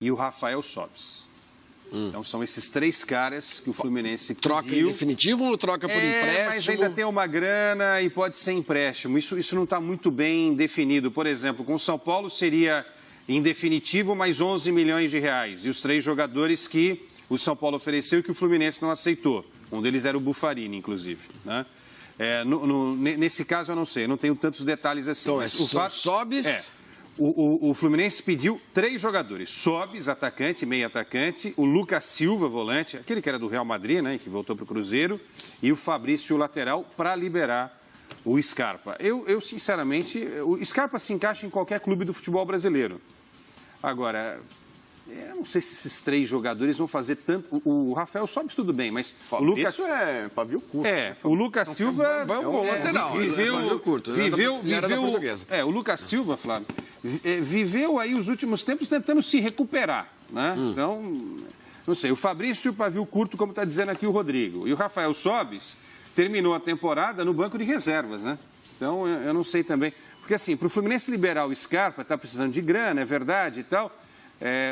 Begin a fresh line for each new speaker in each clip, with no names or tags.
e o Rafael Sobis. Então são esses 3 caras que o Fluminense pediu.
Troca em definitivo ou troca por empréstimo?
Mas ainda tem uma grana e pode ser empréstimo. Isso não está muito bem definido. Por exemplo, com o São Paulo seria em definitivo mais 11 milhões de reais. E os 3 jogadores que o São Paulo ofereceu e que o Fluminense não aceitou. Um deles era o Buffarini, inclusive, né? Nesse caso eu não sei, eu não tenho tantos detalhes assim.
Então Sobis...
O Fluminense pediu 3 jogadores. Sobis, atacante, meio atacante. O Lucas Silva, volante, aquele que era do Real Madrid, né, que voltou para o Cruzeiro. E o Fabrício, lateral, para liberar o Scarpa. Eu, sinceramente, o Scarpa se encaixa em qualquer clube do futebol brasileiro. Agora, eu não sei se esses 3 jogadores vão fazer tanto... O Rafael Sobis tudo bem, mas o Lucas...
Isso é pavio curto.
O Lucas Silva... O Lucas Silva, Flávio, viveu aí os últimos tempos tentando se recuperar, né? Então, não sei, o Fabrício, pavio curto, como está dizendo aqui o Rodrigo. E o Rafael Sobis terminou a temporada no banco de reservas, né? Então, eu não sei também. Porque, assim, para o Fluminense liberar o Scarpa, está precisando de grana, é verdade e tal...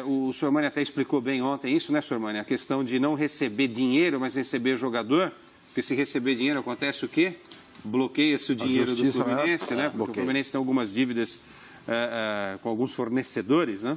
o Sormani até explicou bem ontem isso, né, Sormani? A questão de não receber dinheiro, mas receber jogador. Porque se receber dinheiro, acontece o quê? Bloqueia-se o dinheiro do Fluminense, né? Porque o Fluminense tem algumas dívidas com alguns fornecedores, né?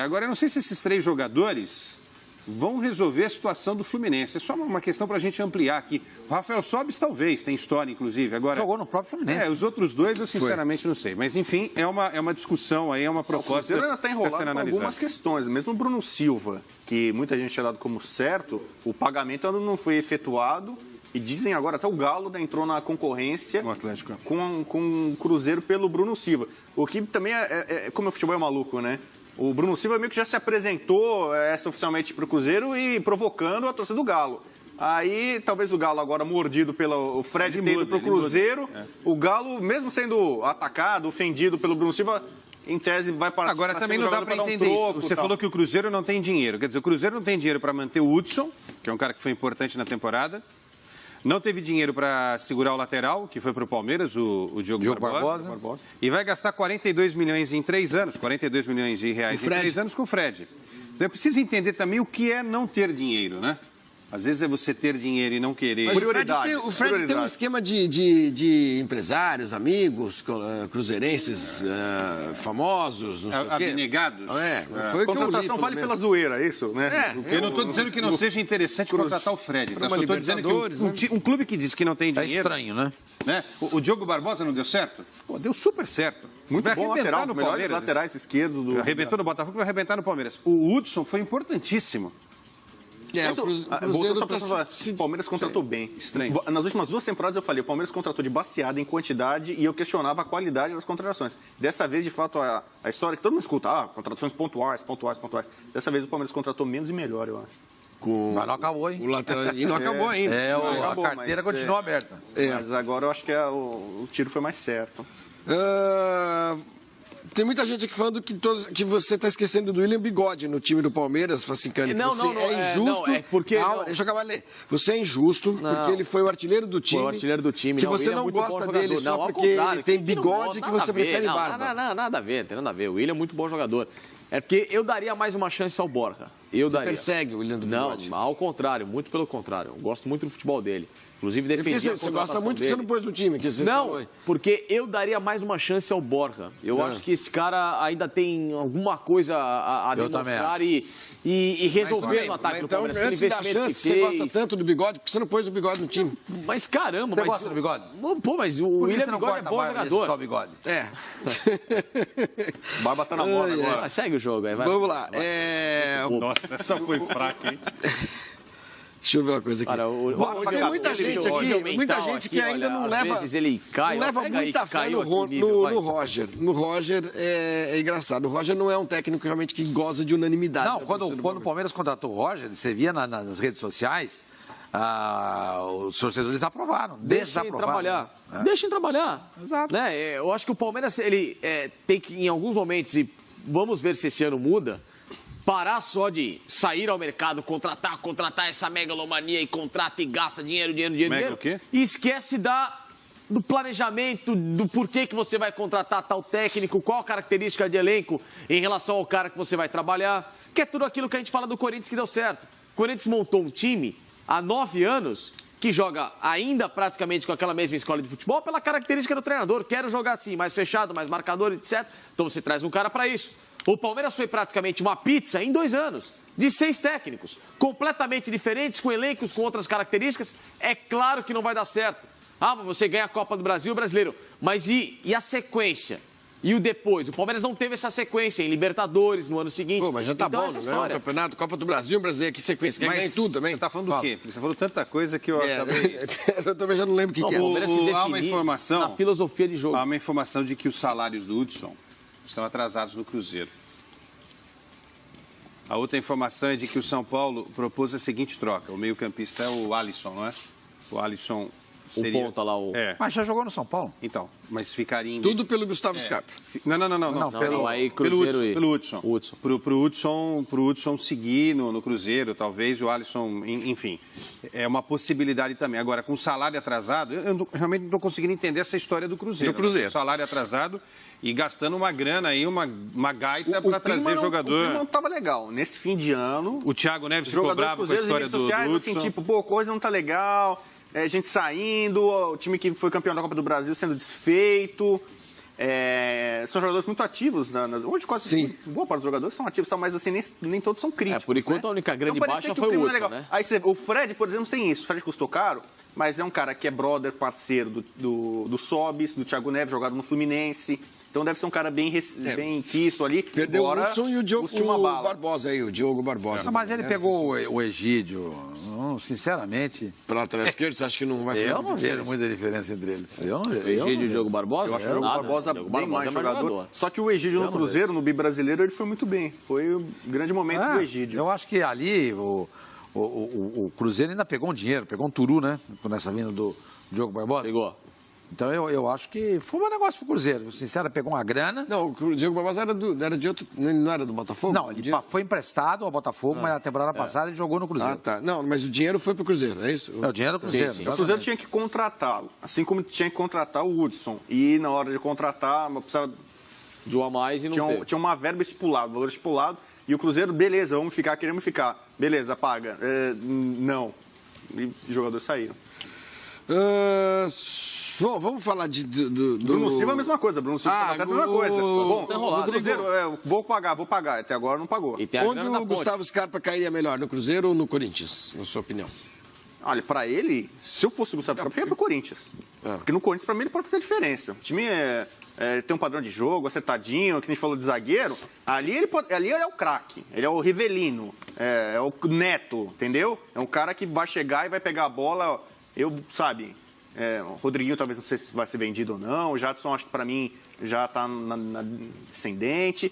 Agora, eu não sei se esses 3 jogadores vão resolver a situação do Fluminense. É só uma questão para a gente ampliar aqui. O Rafael Sobis, talvez, tem história, inclusive. Agora,
jogou no próprio Fluminense.
Os outros 2, eu sinceramente não sei. Mas, enfim, é uma discussão aí, é uma proposta.
O Cruzeiro ainda está enrolado com algumas questões. Mesmo o Bruno Silva, que muita gente tinha dado como certo, o pagamento ainda não foi efetuado. E dizem agora, até o Galo entrou na concorrência com o Cruzeiro pelo Bruno Silva. O que também como o futebol é maluco, né? O Bruno Silva meio que já se apresentou extraoficialmente para o Cruzeiro e provocando a torcida do Galo. Aí, talvez o Galo agora mordido pelo Fred tendo para o Cruzeiro, o Galo, mesmo sendo atacado, ofendido pelo Bruno Silva, em tese vai para...
Agora também não dá para entender isso. Você falou que o Cruzeiro não tem dinheiro. Quer dizer, o Cruzeiro não tem dinheiro para manter o Hudson, que é um cara que foi importante na temporada. Não teve dinheiro para segurar o lateral, que foi para o Palmeiras, o Diogo Barbosa. E vai gastar 42 milhões em 3 anos, 42 milhões de reais em 3 anos com o Fred. Então é preciso entender também o que é não ter dinheiro, né? Às vezes é você ter dinheiro e não querer.
Mas o Fred tem um esquema de empresários, amigos, cruzeirenses famosos, não sei o quê.
Abnegados.
Foi
contratação vale pela zoeira, é isso? Né?
Eu não estou dizendo que não seja interessante contratar o Fred. Tá? Só estou dizendo que um clube que diz que não tem dinheiro...
É estranho, né?
O Diogo Barbosa não deu certo? Pô, deu super certo.
Muito bom lateral, melhores laterais esquerdos do...
Arrebentou no Botafogo, vai arrebentar no Palmeiras. O Hudson foi importantíssimo.
O Palmeiras contratou bem.
Estranho.
Nas últimas 2 temporadas eu falei, o Palmeiras contratou de baseada em quantidade e eu questionava a qualidade das contratações. Dessa vez, de fato, a história que todo mundo escuta, contratações pontuais. Dessa vez o Palmeiras contratou menos e melhor, eu acho.
Mas não acabou, hein?
E não acabou ainda.
A carteira continua aberta.
Mas agora eu acho que o tiro foi mais certo.
Tem muita gente aqui falando que você está esquecendo do William Bigode no time do Palmeiras, Facincani. Você é injusto. Você é injusto porque ele foi o artilheiro do time.
Foi o artilheiro do time.
Que você não gosta dele só porque ele tem bigode que você prefere barba.
Nada a ver, tem nada a ver. O William é muito bom jogador. É porque eu daria mais uma chance ao Borja. Você
persegue o William do Bigode?
Não, ao contrário, muito pelo contrário. Eu gosto muito do futebol dele. Inclusive, defendia a
você gosta muito que você não pôs no time.
Não, porque eu daria mais uma chance ao Borja. Eu acho que esse cara ainda tem alguma coisa a demonstrar e resolver no ataque do Palmeiras.
Então, antes da chance, você gosta tanto do Bigode, porque você não pôs o Bigode no time?
Mas caramba,
você gosta do Bigode?
Pô, mas o William Bigode é bom jogador.
Só Bigode.
Barba tá na moda agora.
Segue o jogo aí, vai.
Vamos lá.
Nossa, essa foi fraca, hein?
Deixa eu ver uma coisa aqui. Tem muita gente aqui, muita gente que ainda não leva muita fé no Roger. No Roger é engraçado. O Roger não é um técnico realmente que goza de unanimidade.
Não, quando o Palmeiras contratou o Roger, você via nas redes sociais, os torcedores aprovaram.
Deixem trabalhar. Deixem trabalhar.
Exato.
Né? Eu acho que o Palmeiras ele tem que, em alguns momentos, e vamos ver se esse ano muda, parar só de sair ao mercado, contratar essa megalomania e contrata e gasta dinheiro.
O quê?
E esquece do planejamento, do porquê que você vai contratar tal técnico, qual a característica de elenco em relação ao cara que você vai trabalhar. que é tudo aquilo que a gente fala do Corinthians que deu certo. O Corinthians montou um time há 9 anos que joga ainda praticamente com aquela mesma escola de futebol pela característica do treinador. Quero jogar assim, mais fechado, mais marcador, etc. Então você traz um cara para isso. O Palmeiras foi praticamente uma pizza em 2 anos, de 6 técnicos, completamente diferentes, com elencos, com outras características. É claro que não vai dar certo. Ah, mas você ganha a Copa do Brasil, o brasileiro. Mas e a sequência? E o depois? O Palmeiras não teve essa sequência em Libertadores no ano seguinte.
Pô, mas já tá
então,
bom, não é? O Campeonato, Copa do Brasil, Brasileiro, que sequência? Quer ganhar tudo também?
Você tá falando do quê? Você falou tanta coisa que eu acabei...
Eu também já não lembro o que é.
Há uma informação...
Na filosofia de jogo.
Há uma informação de que os salários do Hudson estão atrasados no Cruzeiro. A outra informação é de que o São Paulo propôs a seguinte troca. O meio-campista é o Alisson, não é? O Alisson seria...
O ponta lá, o...
Mas já jogou no São Paulo.
Então, mas ficaria...
Tudo pelo Gustavo Scarpa.
Não,
aí Cruzeiro
pelo Hudson. Pro Hudson seguir no Cruzeiro, talvez, o Alisson, enfim. É uma possibilidade também. Agora, com salário atrasado, eu realmente não estou conseguindo entender essa história do Cruzeiro. Né? Salário atrasado e gastando uma grana aí, uma gaita para trazer jogador.
O clima não estava legal. Nesse fim de ano...
O Thiago Neves ficou bravo com a história do Hudson.
Assim, tipo, pô, coisa não tá legal... gente saindo, o time que foi campeão da Copa do Brasil sendo desfeito. São jogadores muito ativos. Hoje quase boa parte dos jogadores são ativos, mas assim, nem todos são críticos.
Por enquanto,
né?
a única grande baixa foi o Hudson, né?
Aí o Fred, por exemplo, tem isso. O Fred custou caro, mas é um cara que é brother, parceiro do Sobis, do Thiago Neves, jogado no Fluminense. Então deve ser um cara bem quisto ali.
Perdeu o Hudson e o Diogo Barbosa aí, o Diogo Barbosa.
Mas ele pegou o Egídio, sinceramente.
Para lateral esquerdo, você acha que não vai fazer
Eu não vejo muita diferença entre eles. Eu não vejo.
Egídio e o Diogo Barbosa?
Eu acho que o Barbosa bem mais jogador. Só que o Egídio no Cruzeiro, no Bi-Brasileiro, ele foi muito bem. Foi um grande momento do Egídio.
Eu acho que ali o Cruzeiro ainda pegou um dinheiro, pegou um turu, né? Nessa vinda do Diogo Barbosa.
Pegou.
Então eu acho que foi um bom negócio pro Cruzeiro. Sincero, pegou uma grana.
Não, o Diogo Barbosa era de outro. Não era do Botafogo?
Não, ele foi emprestado ao Botafogo, mas na temporada passada ele jogou no Cruzeiro.
Ah, tá. Não, mas o dinheiro foi pro Cruzeiro, é isso?
É o dinheiro do Cruzeiro.
Sim. O Cruzeiro tinha que contratá-lo, assim como tinha que contratar o Hudson. E na hora de contratar, precisava
de um a mais e não
tinha uma verba estipulada, valor estipulado. E o Cruzeiro, beleza, vamos ficar, queremos ficar. Beleza, paga. Não. E os jogadores saíram.
Bom, vamos falar do...
Bruno Silva é a mesma coisa. Bruno Silva é a mesma coisa. Bom, o Cruzeiro, vou pagar. Até agora não pagou.
Onde o Gustavo Scarpa cairia melhor, no Cruzeiro ou no Corinthians, na sua opinião?
Olha, pra ele, se eu fosse o Gustavo Scarpa, eu ia pro Corinthians. Porque no Corinthians, pra mim, ele pode fazer diferença. O time tem um padrão de jogo, acertadinho, que a gente falou de zagueiro. Ali ele é o craque, ele é o Rivelino, é o Neto, entendeu? É um cara que vai chegar e vai pegar a bola, o Rodriguinho talvez não sei se vai ser vendido ou não. O Jadson, acho que pra mim já tá na descendente.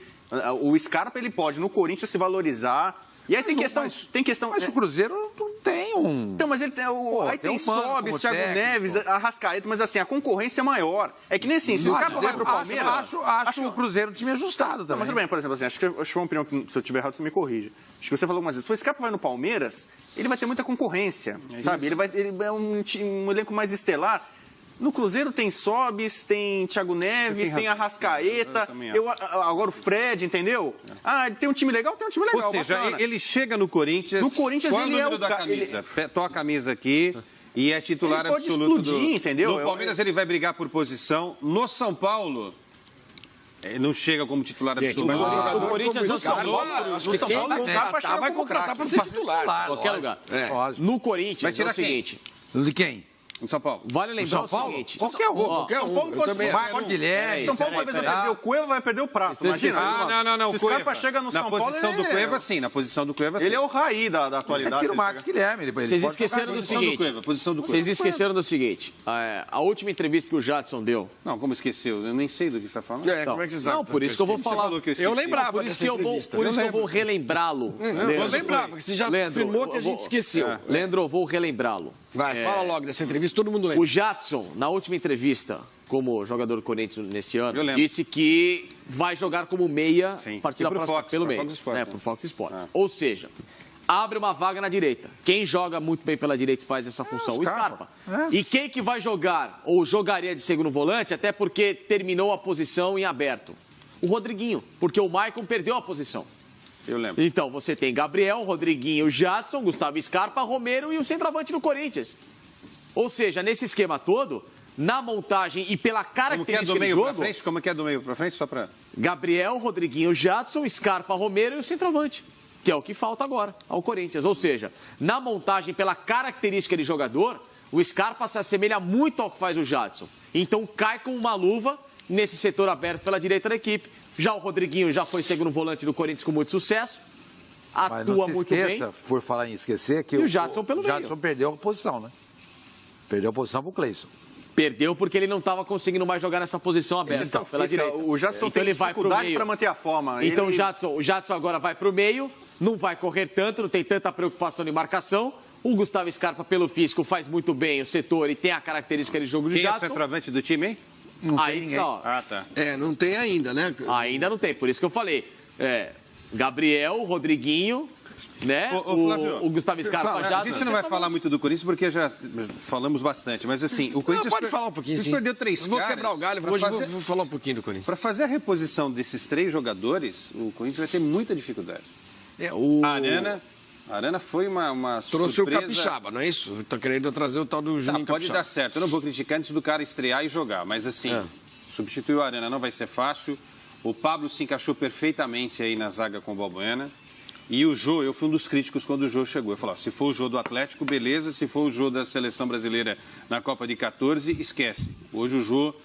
O Scarpa, ele pode no Corinthians se valorizar. E aí tem questão.
Mas o Cruzeiro não tem um.
Então, mas ele tem. Aí tem Sobis, Thiago Neves, Arrascaeta, mas assim, a concorrência é maior. É que nem assim, se o Scarpa vai pro Palmeiras.
Acho o Cruzeiro um time ajustado também.
Mas tudo bem, por exemplo, assim, acho que foi uma opinião que, se eu estiver errado, você me corrige. Acho que você falou algumas vezes. Se o Scarpa vai no Palmeiras, ele vai ter muita concorrência, sabe? Ele é um elenco mais estelar. No Cruzeiro tem Sobis, tem Thiago Neves, tem Arrascaeta, agora o Fred, entendeu? Tem um time legal, tem um time legal.
Ou seja, ele chega no Corinthians.
No Corinthians ele é o
da camisa. Toca a camisa aqui e é titular
ele pode
absoluto
explodir, entendeu?
No Palmeiras ele vai brigar por posição. No São Paulo não chega como titular absoluto.
Mas
o Corinthians
no São Paulo o Scarpa vai contratar para ser titular.
Qualquer lugar. No Corinthians é o seguinte.
De quem?
Em São Paulo.
Vale lembrar o seguinte.
Qualquer um.
São Paulo pode
Marcos Guilherme.
São Paulo talvez vai perder o Cueva, vai perder o Prato. Imagina.
Não.
Se o Scarpa chega no São Paulo,
posição do Cueva, sim. Na posição do Cueva, sim.
Ele é o raí da atualidade.
Você tira o Marcos Guilherme.
Vocês esqueceram do seguinte. Vocês esqueceram do seguinte. A última entrevista que o Jadson deu.
Não, como esqueceu? Eu nem sei do que você está falando.
Como é que você sabe?
Não, por isso que eu vou falar.
Eu lembrava
Por isso que eu vou relembrá-lo.
Eu lembrava, porque você já afirmou que a gente esqueceu.
Leandro, eu vou relembrá-lo.
Vai, fala logo dessa entrevista, todo mundo lembra.
O Jadson, na última entrevista, como jogador do Corinthians nesse ano, disse que vai jogar como meia a partir da próxima pelo meio. Pro Fox Sports. Ou seja, abre uma vaga na direita. Quem joga muito bem pela direita e faz essa função? O Scarpa. E quem que vai jogar, ou jogaria de segundo volante, até porque terminou a posição em aberto? O Rodriguinho, porque o Maicon perdeu a posição.
Eu lembro.
Então, você tem Gabriel, Rodriguinho, Jadson, Gustavo Scarpa, Romero e o centroavante do Corinthians. Ou seja, nesse esquema todo, na montagem e pela característica do jogo...
Como que é do meio para frente? Só para...
Gabriel, Rodriguinho, Jadson, Scarpa, Romero e o centroavante. Que é o que falta agora ao Corinthians. Ou seja, na montagem, pela característica de jogador, o Scarpa se assemelha muito ao que faz o Jadson. Então cai com uma luva nesse setor aberto pela direita da equipe. Já o Rodriguinho já foi segundo volante do Corinthians com muito sucesso. Atua muito bem.
Por falar em esquecer, que
o Jadson pelo meio.
Jadson perdeu a posição, né? Perdeu a posição pro Cleison.
Perdeu porque ele não estava conseguindo mais jogar nessa posição aberta pela direita.
O Jadson
então
tem dificuldade para manter a forma.
Então o Jadson agora vai para o meio, não vai correr tanto, não tem tanta preocupação de marcação. O Gustavo Scarpa, pelo físico, faz muito bem o setor e tem a característica de jogo de Jadson.
Quem é o centroavante do time, hein?
Não tem ninguém.
Tá.
Não tem ainda, né?
Ainda não tem, por isso que eu falei. Gabriel, Rodriguinho, né?
Flávio,
o Gustavo Scarpa já...
A gente não vai falar muito do Corinthians porque já falamos bastante, mas assim, o Corinthians...
Pode falar um pouquinho, sim.
Perdeu 3 caras...
Vou quebrar o galho, hoje vou falar um pouquinho do Corinthians.
Para fazer a reposição desses 3 jogadores, o Corinthians vai ter muita dificuldade. A Arana foi uma
trouxe
surpresa.
o Capixaba, não é isso? Estou querendo trazer o tal do Juninho
Pode
Capixaba.
dar certo. Eu não vou criticar antes do cara estrear e jogar, mas assim, substituir o Arana não vai ser fácil. O Pablo se encaixou perfeitamente aí na zaga com o Balbuena. E o Jô, eu fui um dos críticos quando o Jô chegou. Eu falei, se for o Jô do Atlético, beleza. Se for o Jô da Seleção Brasileira na Copa de 14, esquece. Hoje o Jô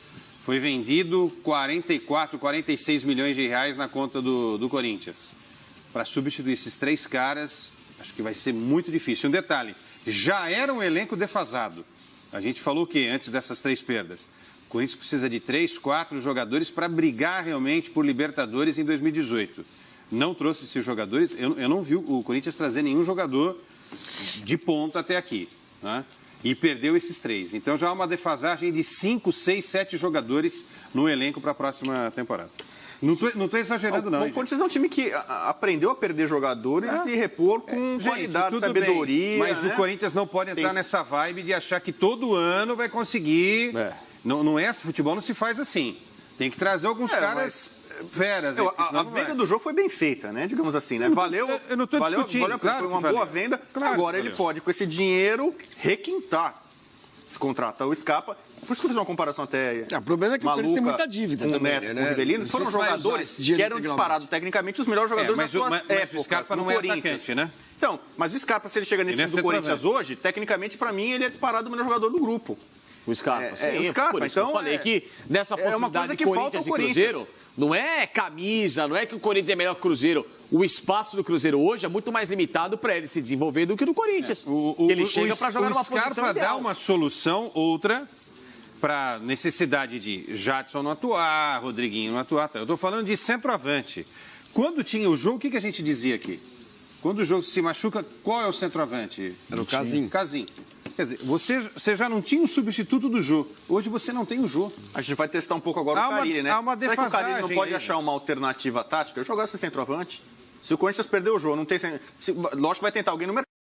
foi vendido 44, 46 milhões de reais na conta do Corinthians. Para substituir esses 3 caras, acho que vai ser muito difícil. Um detalhe, já era um elenco defasado. A gente falou o quê antes dessas 3 perdas? O Corinthians precisa de 3, 4 jogadores para brigar realmente por Libertadores em 2018. Não trouxe esses jogadores, eu não vi o Corinthians trazer nenhum jogador de ponta até aqui, né? E perdeu esses 3. Então já há uma defasagem de 5, 6, 7 jogadores no elenco para a próxima temporada. Não estou exagerando, não.
O Corinthians é um time que aprendeu a perder jogadores e repor com qualidade, sabedoria.
Bem, mas o Corinthians não pode entrar nessa vibe de achar que todo ano vai conseguir. Não é, futebol não se faz assim. Tem que trazer alguns caras feras.
A venda do jogo foi bem feita, né? Digamos assim, né? Valeu.
Eu não estou discutindo.
Foi uma boa venda.
Claro,
agora ele pode, com esse dinheiro, requintar. Se contrata o Scarpa. Por isso que eu fiz uma comparação até.
O problema é que o Corinthians tem muita dívida
com
também,
o Neto, né? Rivelino, foram jogadores que eram disparados tecnicamente os melhores jogadores das suas épocas.
Mas o Scarpa não é atacante, né?
Então, mas o Scarpa, se ele chega nesse time do Corinthians hoje, tecnicamente, para mim, ele é disparado o melhor jogador do grupo.
O Scarpa, sim.
O Scarpa,
por isso então, eu falei que nessa possibilidade de Corinthians e Cruzeiro, não é camisa, não é que o Corinthians é melhor que o Cruzeiro. O espaço do Cruzeiro hoje é muito mais limitado para ele se desenvolver do que o do Corinthians. Ele chega para jogar numa posição
ideal. O Scarpa dá uma solução, outra, para necessidade de Jadson não atuar, Rodriguinho não atuar. Eu estou falando de centroavante. Quando tinha o jogo, o que a gente dizia aqui? Quando o jogo se machuca, qual é o centroavante?
Era o Casim.
Quer dizer, você já não tinha um substituto do Jô. Hoje você não tem o Jô.
A gente vai testar um pouco agora o Carille, né?
Há uma defasagem.
Será que o Carille não pode achar uma alternativa tática? Jogar esse centroavante? Se o Corinthians perder o Jô, não tem... Lógico que vai tentar alguém no mercado.